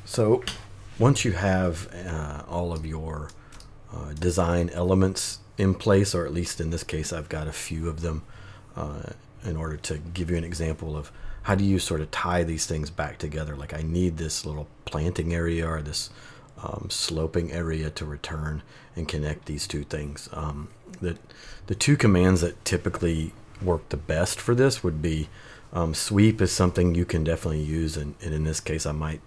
So once you have all of your design elements in place, or at least in this case I've got a few of them, in order to give you an example of how do you sort of tie these things back together. Like I need this little planting area or this sloping area to return and connect these two things. The two commands that typically work the best for this would be sweep is something you can definitely use, and in this case I might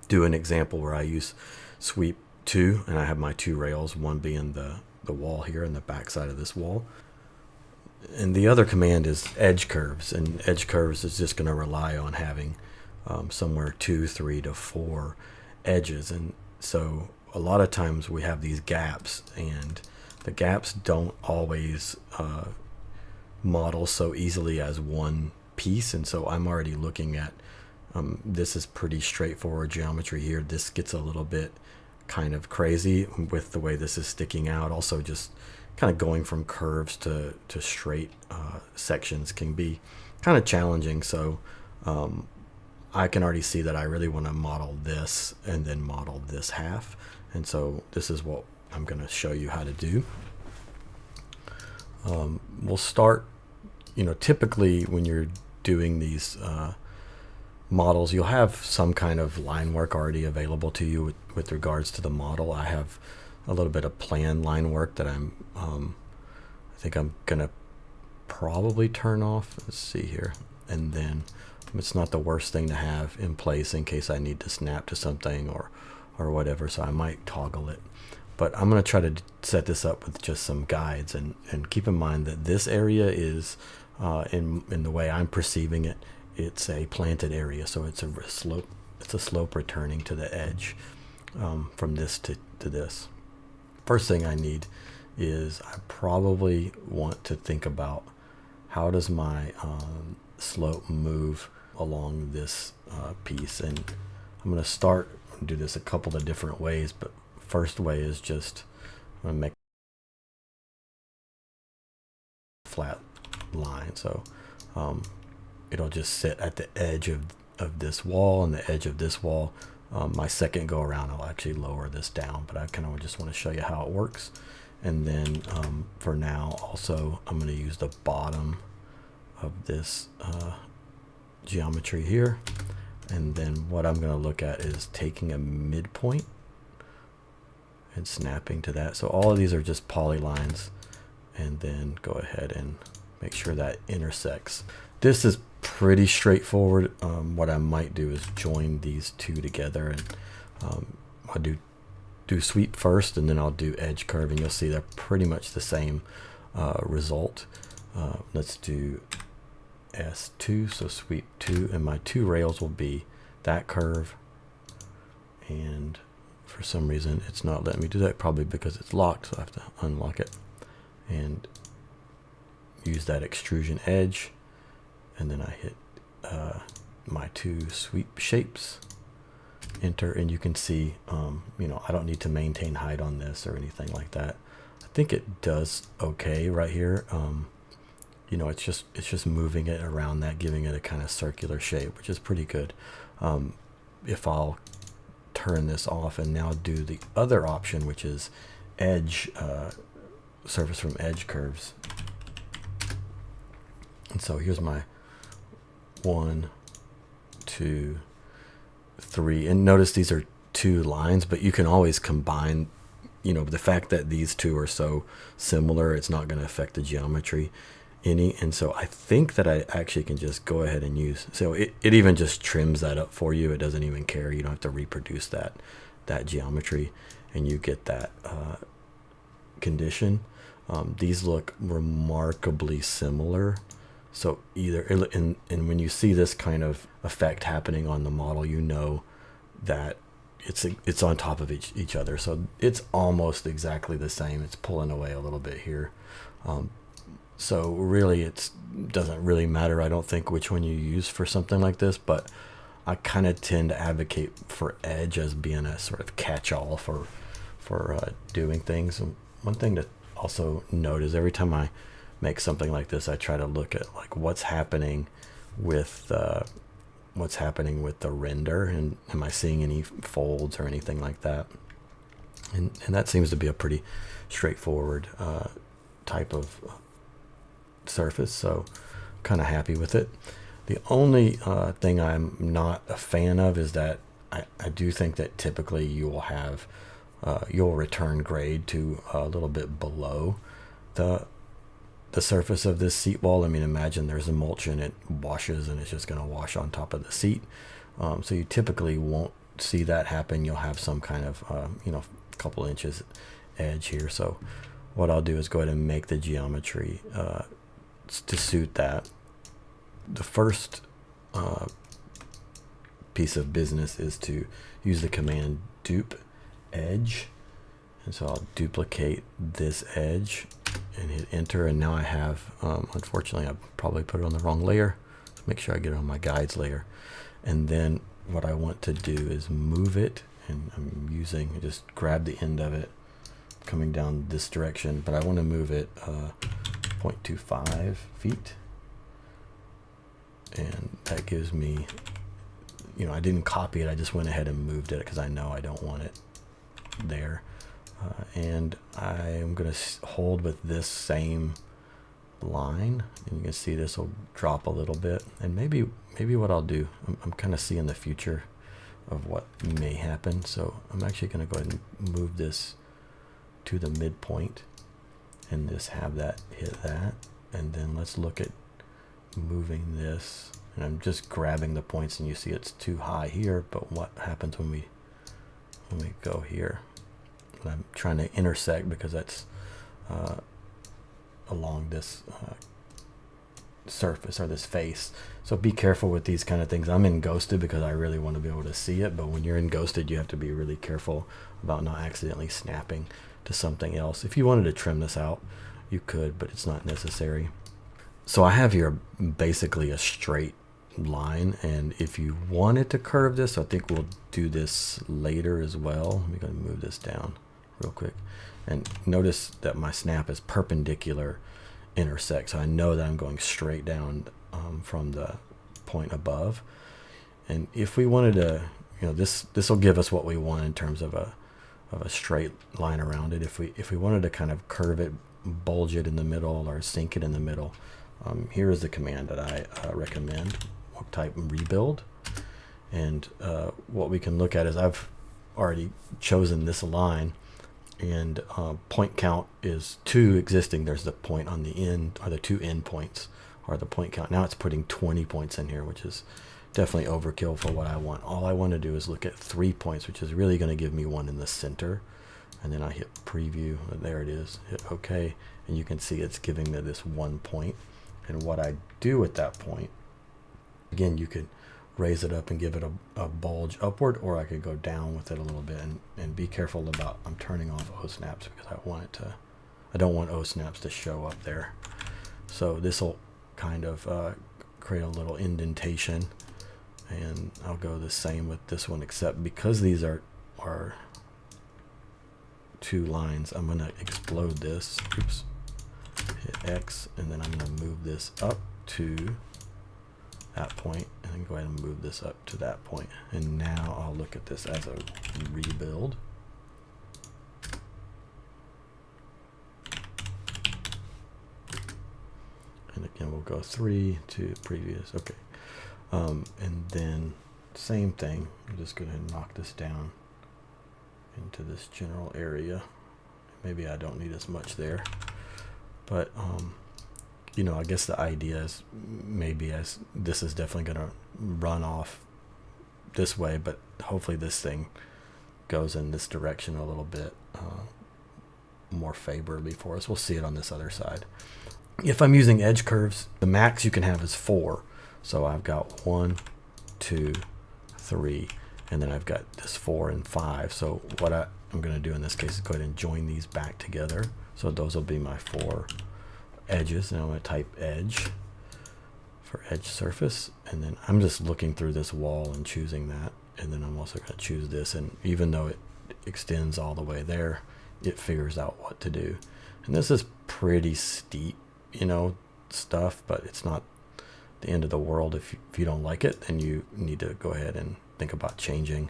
do an example where I use sweep 2 and I have my two rails, one being the wall here and the back side of this wall. And the other command is edge curves, and edge curves is just going to rely on having somewhere 2, 3 to 4 edges. And so a lot of times we have these gaps, and the gaps don't always model so easily as one piece. And so I'm already looking at this is pretty straightforward geometry here. This gets a little bit kind of crazy with the way this is sticking out. Also, just kind of going from curves to straight sections can be kind of challenging. So I can already see that I really want to model this and then model this half. And so this is what I'm going to show you how to do. We'll start, typically when you're doing these models, you'll have some kind of line work already available to you with regards to the model. I have a little bit of plan line work that I think I'm gonna probably turn off. Let's see here, and then it's not the worst thing to have in place in case I need to snap to something or whatever, so I might toggle it. But I'm going to try to set this up with just some guides, and keep in mind that this area is in the way I'm perceiving it, it's a planted area, so it's a slope. It's a slope returning to the edge from this to this. First thing I need is I probably want to think about how does my slope move along this piece, and I'm going to start and do this a couple of different ways. But first way is just I'm going to make a flat line, so it'll just sit at the edge of this wall and the edge of this wall. My second go around I'll actually lower this down, but I kind of just want to show you how it works. And then for now also I'm going to use the bottom of this geometry here, and then what I'm going to look at is taking a midpoint and snapping to that. So all of these are just polylines, and then go ahead and make sure that intersects. This is pretty straightforward. What I might do is join these two together, and I'll do sweep first, and then I'll do edge curve, and you'll see they're pretty much the same result. Let's do S2, so sweep 2, and my two rails will be that curve, and for some reason it's not letting me do that, probably because it's locked, so I have to unlock it and use that extrusion edge, and then I hit my two sweep shapes, enter, and you can see I don't need to maintain height on this or anything like that. I think it does okay right here. It's just moving it around that, giving it a kind of circular shape, which is pretty good. If I'll turn this off and now do the other option, which is edge surface from edge curves, and so here's my 1, 2, 3, and notice these are two lines, but you can always combine. The fact that these two are so similar, it's not going to affect the geometry any, and so I think that I actually can just go ahead and use, so it even just trims that up for you. It doesn't even care. You don't have to reproduce that geometry, and you get that condition. These look remarkably similar, so either and when you see this kind of effect happening on the model, that it's on top of each other, so it's almost exactly the same. It's pulling away a little bit here. So really it doesn't really matter, I don't think, which one you use for something like this, but I kind of tend to advocate for edge as being a sort of catch-all for doing things. And one thing to also note is every time I make something like this, I try to look at like what's happening with what's happening with the render, and am I seeing any folds or anything like that. And that seems to be a pretty straightforward type of surface, so kind of happy with it. The only thing I'm not a fan of is that I do think that typically you will have you'll return grade to a little bit below the surface of this seat wall. I mean, imagine there's a mulch and it washes and it's just going to wash on top of the seat. So you typically won't see that happen. You'll have some kind of couple inches edge here. So what I'll do is go ahead and make the geometry to suit that. The first piece of business is to use the command dupe edge, and so I'll duplicate this edge and hit enter, and now I have unfortunately I probably put it on the wrong layer. Let's make sure I get it on my guides layer. And then what I want to do is move it, and I'm using just grab the end of it coming down this direction, but I want to move it 0.25 feet, and that gives me, I didn't copy it, I just went ahead and moved it because I know I don't want it there. And I'm going to hold with this same line, and you can see this will drop a little bit. And maybe what I'll do, I'm kind of seeing the future of what may happen, so I'm actually going to go ahead and move this to the midpoint and just have that hit that. And then let's look at moving this, and I'm just grabbing the points, and you see it's too high here, but what happens when we go here? And I'm trying to intersect because that's along this surface or this face. So be careful with these kind of things. I'm in ghosted because I really want to be able to see it, but when you're in ghosted you have to be really careful about not accidentally snapping to something else. If you wanted to trim this out, you could, but it's not necessary. So I have here basically a straight line, and if you wanted to curve this, I think we'll do this later as well. Let me go and move this down real quick, and notice that my snap is perpendicular intersect, so I know that I'm going straight down from the point above. And if we wanted to, this will give us what we want in terms of a straight line around it. If we wanted to kind of curve it, bulge it in the middle, or sink it in the middle, here is the command that I recommend. We'll type rebuild, and what we can look at is I've already chosen this line, and point count is 2 existing. There's the point on the end, or the 2 end points are the point count. Now it's putting 20 points in here, which is definitely overkill for what I want. All I want to do is look at 3 points, which is really going to give me one in the center. And then I hit preview, and there it is. Hit OK, and you can see it's giving me this 1 point. And what I do at that point, again, you could raise it up and give it a bulge upward, or I could go down with it a little bit, and be careful about, I'm turning off O snaps because I don't want O snaps to show up there. So this will kind of create a little indentation, and I'll go the same with this one, except because these are 2 lines, I'm going to explode this. Oops. Hit X, and then I'm going to move this up to that point, and then go ahead and move this up to that point. And now I'll look at this as a rebuild. And again, we'll go 3 to previous. Okay. And then same thing. I'm just going to knock this down into this general area. Maybe I don't need as much there. But, I guess the idea is maybe as this is definitely going to run off this way, but hopefully this thing goes in this direction a little bit more favorably for us. We'll see it on this other side. If I'm using edge curves, the max you can have is 4. So I've got 1, 2, 3, and then I've got this 4 and 5. So what I'm going to do in this case is go ahead and join these back together. So those will be my 4 edges, and I'm going to type edge for edge surface, and then I'm just looking through this wall and choosing that, and then I'm also going to choose this, and even though it extends all the way there, it figures out what to do. And this is pretty steep, stuff, but it's not the end of the world. If you don't like it, then you need to go ahead and think about changing,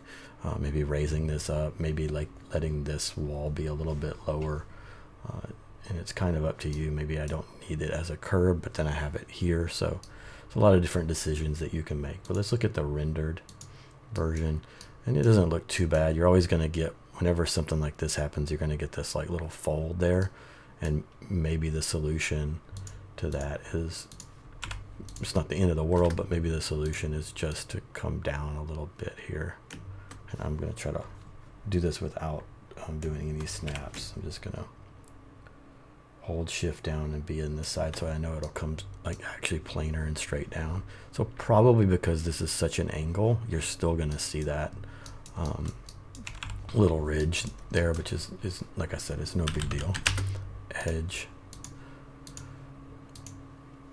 maybe raising this up, maybe like letting this wall be a little bit lower, and it's kind of up to you. Maybe I don't need it as a curb, but then I have it here, so it's a lot of different decisions that you can make. But let's look at the rendered version, and it doesn't look too bad. You're always going to get, whenever something like this happens, you're going to get this like little fold there, and maybe the solution to that is, it's not the end of the world, but maybe the solution is just to come down a little bit here. And I'm going to try to do this without doing any snaps. I'm just going to hold shift down and be in this side, so I know it'll come like actually planar and straight down. So probably because this is such an angle, you're still going to see that little ridge there, which is like I said, it's no big deal. Edge.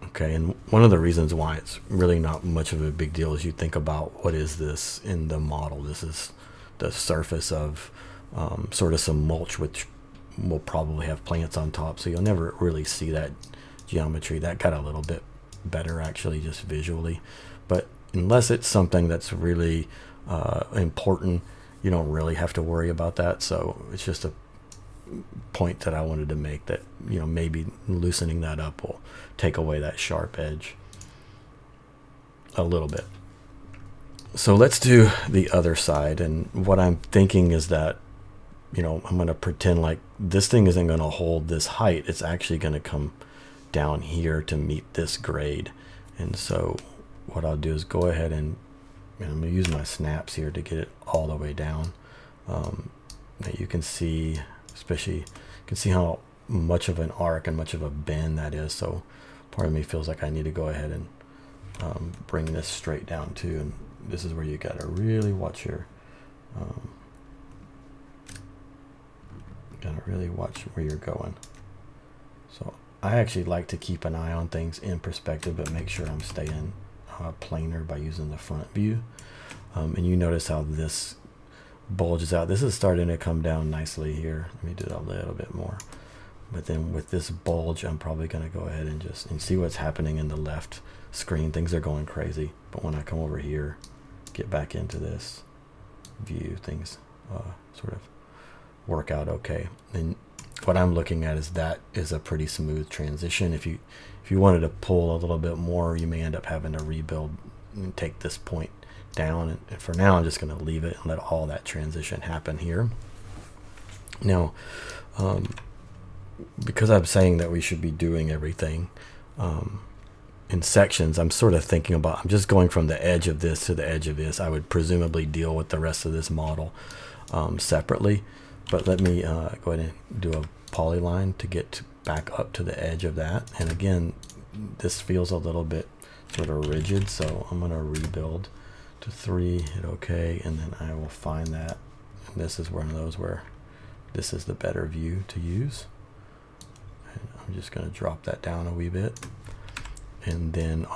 Okay, and one of the reasons why it's really not much of a big deal is you think about, what is this in the model? This is the surface of sort of some mulch, which will probably have plants on top, so you'll never really see that geometry. That got a little bit better actually, just visually, but unless it's something that's really important, you don't really have to worry about that. So it's just a point that I wanted to make, that maybe loosening that up will take away that sharp edge a little bit. So let's do the other side, and what I'm thinking is that I'm going to pretend like this thing isn't going to hold this height. It's actually going to come down here to meet this grade. And so what I'll do is go ahead and I'm going to use my snaps here to get it all the way down. Now you can see, especially, you can see how much of an arc and much of a bend that is. So part of me feels like I need to go ahead and bring this straight down too. And this is where you got to really watch your gotta really watch where you're going. So I actually like to keep an eye on things in perspective, but make sure I'm staying planar by using the front view. And you notice how this bulges out. This is starting to come down nicely here. Let me do that a little bit more. But then with this bulge, I'm probably going to go ahead and just see what's happening in the left screen. Things are going crazy. But when I come over here, get back into this view, things sort of work out okay. And what I'm looking at is that is a pretty smooth transition. If you wanted to pull a little bit more, you may end up having to rebuild and take this point down. And for now, I'm just going to leave it and let all that transition happen here. Now, because I'm saying that we should be doing everything in sections, I'm sort of thinking about, I'm just going from the edge of this to the edge of this. I would presumably deal with the rest of this model separately. But let me go ahead and do a polyline to get back up to the edge of that. And again, this feels a little bit sort of rigid, so I'm going to rebuild to 3, hit OK, and then I will find that. And this is one of those where this is the better view to use. And I'm just going to drop that down a wee bit. And then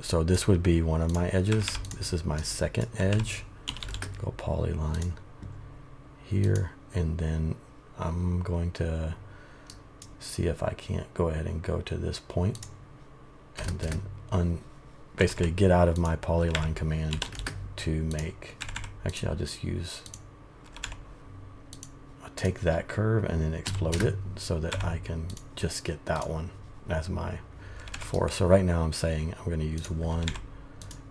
so this would be one of my edges. This is my second edge. Go polyline here. And then I'm going to see if I can't go ahead and go to this point and then basically get out of my polyline command to make, actually I'll just I'll take that curve and then explode it so that I can just get that one as my 4. So right now I'm saying I'm going to use 1,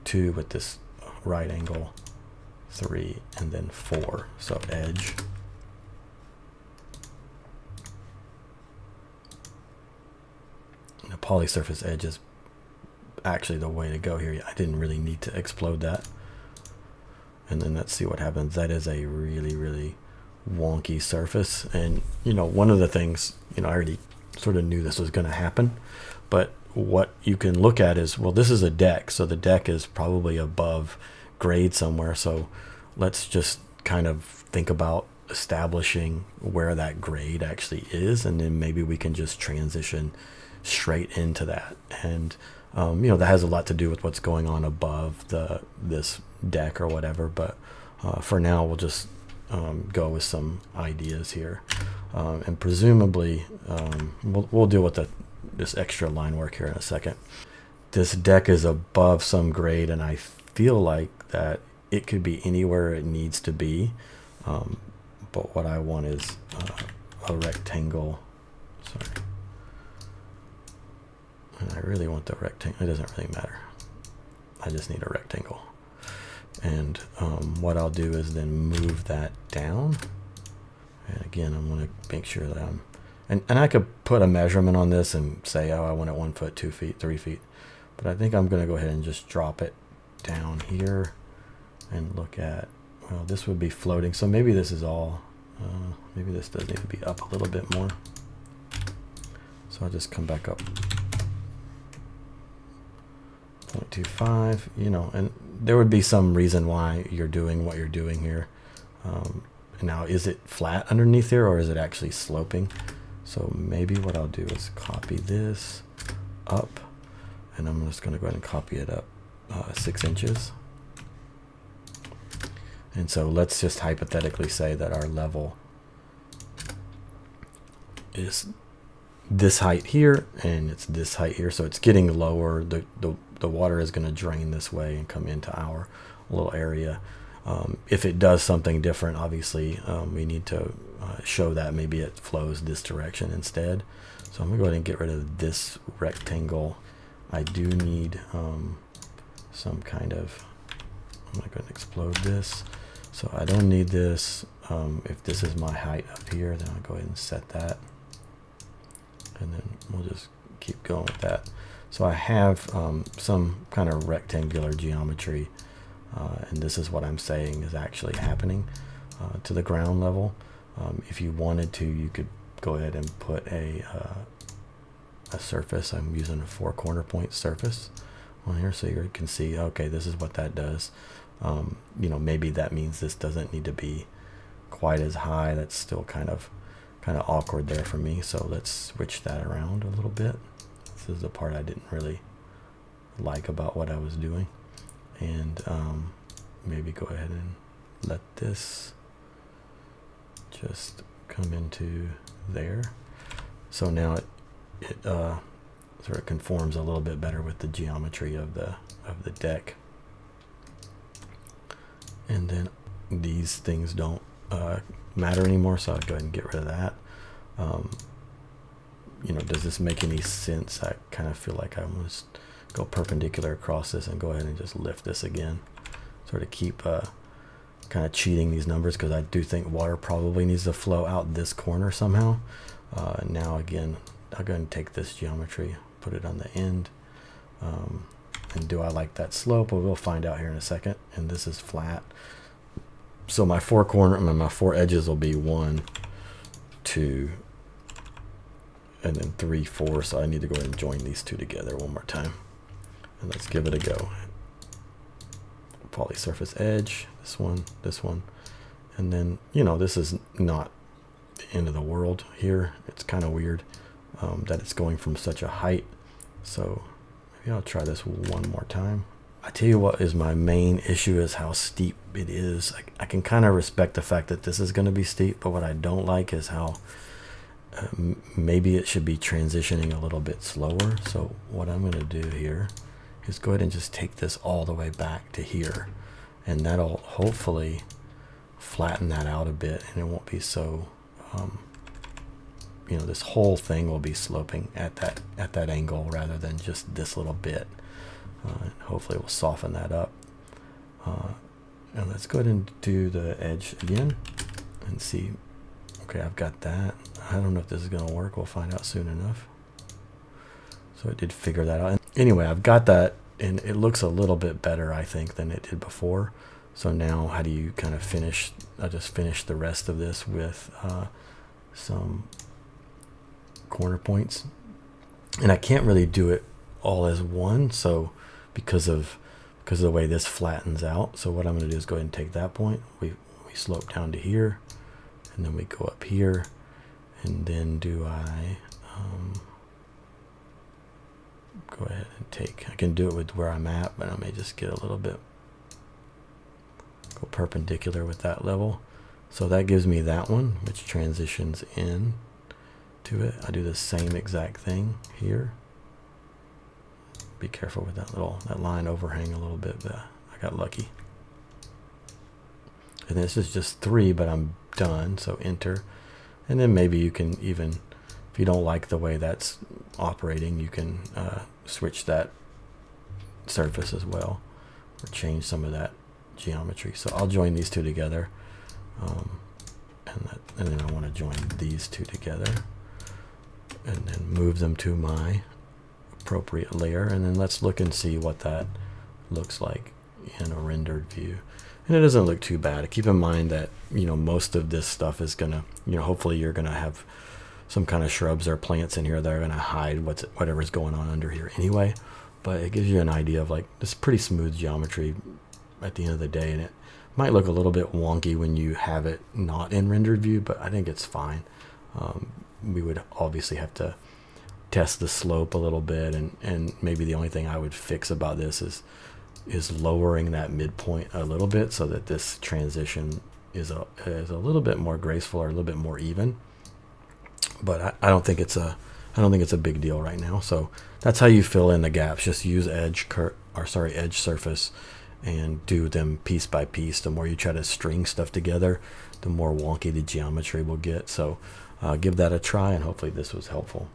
2 with this right angle, 3, and then 4. So edge. The polysurface edge is actually the way to go here. I didn't really need to explode that. And then let's see what happens. That is a really, really wonky surface. And, one of the things, I already sort of knew this was going to happen. But what you can look at is, well, this is a deck. So the deck is probably above grade somewhere. So let's just kind of think about establishing where that grade actually is. And then maybe we can just transition straight into that. And that has a lot to do with what's going on above this deck or whatever, but for now we'll just go with some ideas here, and presumably we'll deal with this extra line work here in a second. this deck is above some grade, and I feel like that it could be anywhere it needs to be. But what I want is a rectangle. Sorry. And I really want the rectangle. It doesn't really matter. I just need a rectangle. And what I'll do is then move that down. And again, I'm going to make sure that I'm... And I could put a measurement on this and say, oh, I want it 1 foot, 2 feet, 3 feet. But I think I'm going to go ahead and just drop it down here and look at... Well, this would be floating. So maybe this is all... maybe this does need to be up a little bit more. So I'll just come back up 0.25, you know, and there would be some reason why you're doing what you're doing here. Now, is it flat underneath here, or is it actually sloping? So maybe what I'll do is copy this up, and I'm just going to go ahead and copy it up 6 inches. And so let's just hypothetically say that our level is this height here, and it's this height here, so it's getting lower. The water is going to drain this way and come into our little area. If it does something different, obviously we need to show that maybe it flows this direction instead. So I'm going to go ahead and get rid of this rectangle. I do need some kind of... I'm going to go ahead and explode this. So I don't need this. If this is my height up here, then I'll go ahead and set that. And then we'll just keep going with that. So I have some kind of rectangular geometry, and this is what I'm saying is actually happening to the ground level. If you wanted to, you could go ahead and put a surface. I'm using a 4 corner point surface on here, so you can see, okay, this is what that does. You know, maybe that means this doesn't need to be quite as high. That's still kind of awkward there for me. So let's switch that around a little bit. This is the part I didn't really like about what I was doing. And maybe go ahead and let this just come into there. So now it sort of conforms a little bit better with the geometry of the deck. And then these things don't matter anymore, so I'll go ahead and get rid of that. You know, does this make any sense? I kind of feel like I must go perpendicular across this and go ahead and just lift this again. Sort of keep kind of cheating these numbers, because I do think water probably needs to flow out this corner somehow. Now again, I'll go ahead and take this geometry, put it on the end. And do I like that slope? Well, we'll find out here in a second. And this is flat. So my 4 corner, my 4 edges will be 1, 2, and then 3, 4. So I need to go ahead and join these two together one more time. And let's give it a go. Poly surface edge, this one. And then, you know, this is not the end of the world here. It's kind of weird that it's going from such a height. So maybe I'll try this one more time. I tell you what is my main issue is how steep it is. I can kind of respect the fact that this is going to be steep, but what I don't like is how maybe it should be transitioning a little bit slower. So what I'm going to do here is go ahead and just take this all the way back to here, and that'll hopefully flatten that out a bit, and it won't be so you know, this whole thing will be sloping at that angle rather than just this little bit. Hopefully it will soften that up. And let's go ahead and do the edge again and see. Okay, I've got that. I don't know if this is going to work. We'll find out soon enough. So it did figure that out. Anyway, I've got that, and it looks a little bit better, I think, than it did before. So now how do you kind of finish? I'll just finish the rest of this with some corner points. And I can't really do it all as one, so because of the way this flattens out. So what I'm going to do is go ahead and take that point. We slope down to here, and then we go up here, and then do I go ahead and take, I can do it with where I'm at, but I may just get a little bit, go perpendicular with that level. So that gives me that one, which transitions in to it. I do the same exact thing here. be careful with that line overhang a little bit, but I got lucky. And this is just 3, but I'm done, so enter. And then maybe you can even, if you don't like the way that's operating, you can switch that surface as well, or change some of that geometry. So I'll join these two together, and then I want to join these two together, and then move them to my appropriate layer, and then let's look and see what that looks like in a rendered view. And it doesn't look too bad. Keep in mind that, you know, most of this stuff is gonna, you know, hopefully you're gonna have some kind of shrubs or plants in here that are gonna hide whatever's going on under here anyway. But it gives you an idea of like this pretty smooth geometry at the end of the day, and it might look a little bit wonky when you have it not in rendered view, but I think it's fine. We would obviously have to test the slope a little bit, and maybe the only thing I would fix about this is lowering that midpoint a little bit so that this transition is a little bit more graceful or a little bit more even. But I don't think it's a big deal right now. So that's how you fill in the gaps. Just use edge surface and do them piece by piece. The more you try to string stuff together, the more wonky the geometry will get. So give that a try, and hopefully this was helpful.